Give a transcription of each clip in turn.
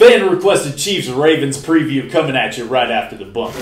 Fan requested Chiefs-Ravens preview coming at you right after the bump.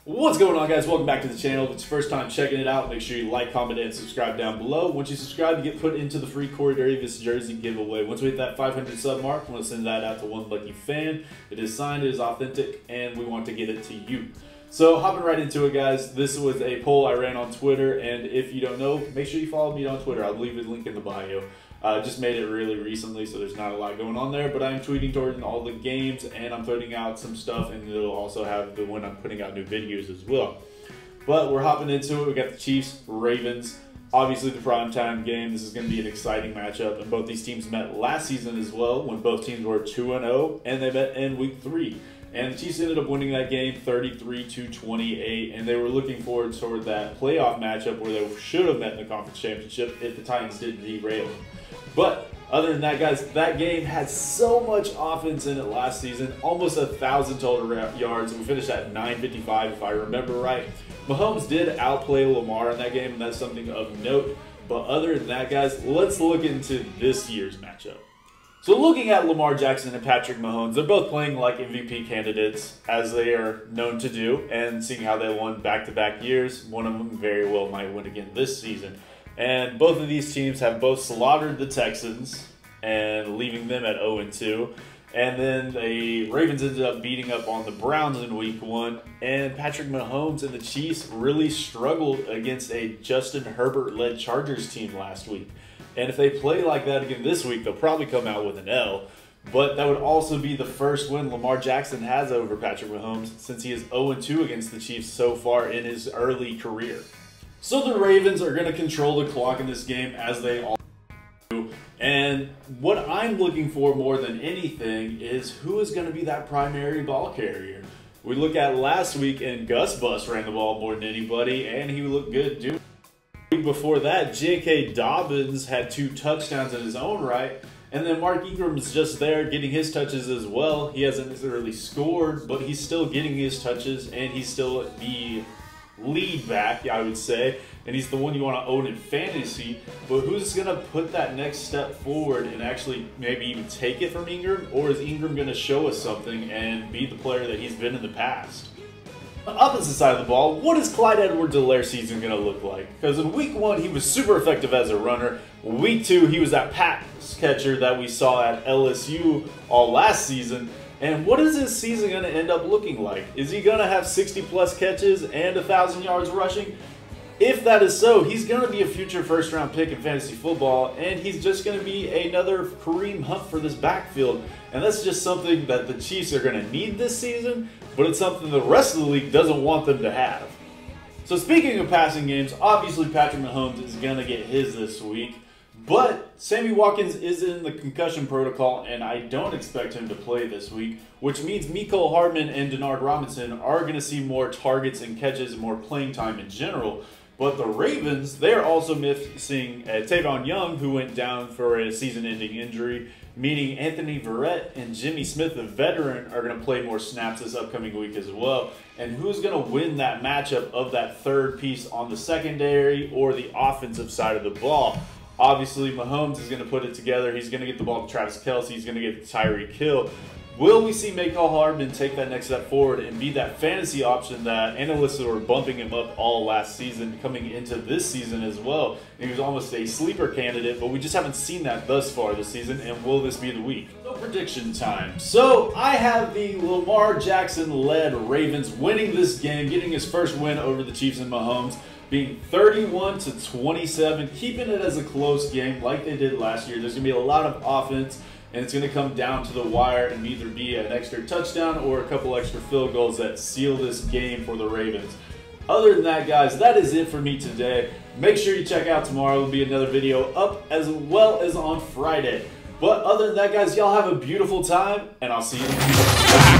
What's going on, guys? Welcome back to the channel. If it's your first time checking it out, make sure you like, comment, and subscribe down below. Once you subscribe, you get put into the free Corey Davis jersey giveaway. Once we hit that 500 sub mark, I want to send that out to one lucky fan. It is signed, it is authentic, and we want to get it to you. So hopping right into it, guys, this was a poll I ran on Twitter, and if you don't know, make sure you follow me on Twitter. I'll leave the link in the bio. I just made it really recently, so there's not a lot going on there, but I'm tweeting towards all the games, and I'm putting out some stuff, and it'll also have the when I'm putting out new videos as well. But we're hopping into it. We got the Chiefs, Ravens, obviously the primetime game. This is going to be an exciting matchup, and both these teams met last season as well, when both teams were 2-0, and they met in week 3. And the Chiefs ended up winning that game 33-28, and they were looking forward toward that playoff matchup where they should have met in the conference championship if the Titans didn't derail them. But other than that, guys, that game had so much offense in it last season, almost 1,000 total yards, and we finished at 955 if I remember right. Mahomes did outplay Lamar in that game, and that's something of note. But other than that, guys, let's look into this year's matchup. So looking at Lamar Jackson and Patrick Mahomes, they're both playing like MVP candidates, as they are known to do, and seeing how they won back-to-back years, one of them very well might win again this season. And both of these teams have both slaughtered the Texans and leaving them at 0-2. And then the Ravens ended up beating up on the Browns in week 1. And Patrick Mahomes and the Chiefs really struggled against a Justin Herbert-led Chargers team last week. And if they play like that again this week, they'll probably come out with an L. But that would also be the first win Lamar Jackson has over Patrick Mahomes since he is 0-2 against the Chiefs so far in his early career. So the Ravens are going to control the clock in this game, as they all do. And what I'm looking for more than anything is who is going to be that primary ball carrier. We look at last week, and Gus Bus ran the ball more than anybody, and he looked good doing it. The week before that, J.K. Dobbins had 2 touchdowns in his own right. And then Mark Ingram's just there getting his touches as well. He hasn't necessarily scored, but he's still getting his touches, and he's still the lead back, I would say, and he's the one you want to own in fantasy. But who's going to put that next step forward and actually maybe even take it from Ingram, or is Ingram going to show us something and be the player that he's been in the past? On the opposite side of the ball, what is Clyde Edwards-Helaire's season going to look like? Because in week 1 he was super effective as a runner. Week 2 he was that pass catcher that we saw at LSU all last season. And what is his season going to end up looking like? Is he going to have 60-plus catches and 1,000 yards rushing? If that is so, he's going to be a future first-round pick in fantasy football, and he's just going to be another Kareem Hunt for this backfield. And that's just something that the Chiefs are going to need this season, but it's something the rest of the league doesn't want them to have. So speaking of passing games, obviously Patrick Mahomes is going to get his this week. But Sammy Watkins is in the concussion protocol, and I don't expect him to play this week, which means Mecole Hardman and Denard Robinson are going to see more targets and catches and more playing time in general. But the Ravens, they're also missing Tavon Young, who went down for a season-ending injury, meaning Anthony Verrett and Jimmy Smith, the veteran, are going to play more snaps this upcoming week as well. And who's going to win that matchup of that third piece on the secondary or the offensive side of the ball? Obviously, Mahomes is going to put it together. He's going to get the ball to Travis Kelce. He's going to get Tyreek Hill. Will we see Mecole Hardman take that next step forward and be that fantasy option that analysts were bumping him up all last season coming into this season as well? He was almost a sleeper candidate, but we just haven't seen that thus far this season, and will this be the week? So prediction time. So I have the Lamar Jackson-led Ravens winning this game, getting his first win over the Chiefs and Mahomes, being 31-27, keeping it as a close game like they did last year. There's going to be a lot of offense, and it's going to come down to the wire and either be an extra touchdown or a couple extra field goals that seal this game for the Ravens. Other than that, guys, that is it for me today. Make sure you check out tomorrow. There will be another video up as well as on Friday. But other than that, guys, y'all have a beautiful time, and I'll see you in the future.